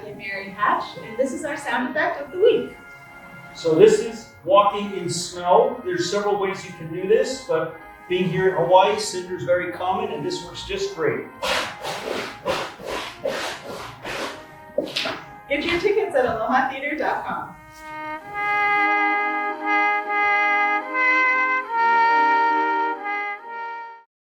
by Mary Hatch, and this is our sound effect of the week. So this is walking in snow. There's several ways you can do this, but being here in Hawaii, cinder is very common, and this works just great. Get your tickets at alohatheatre.com.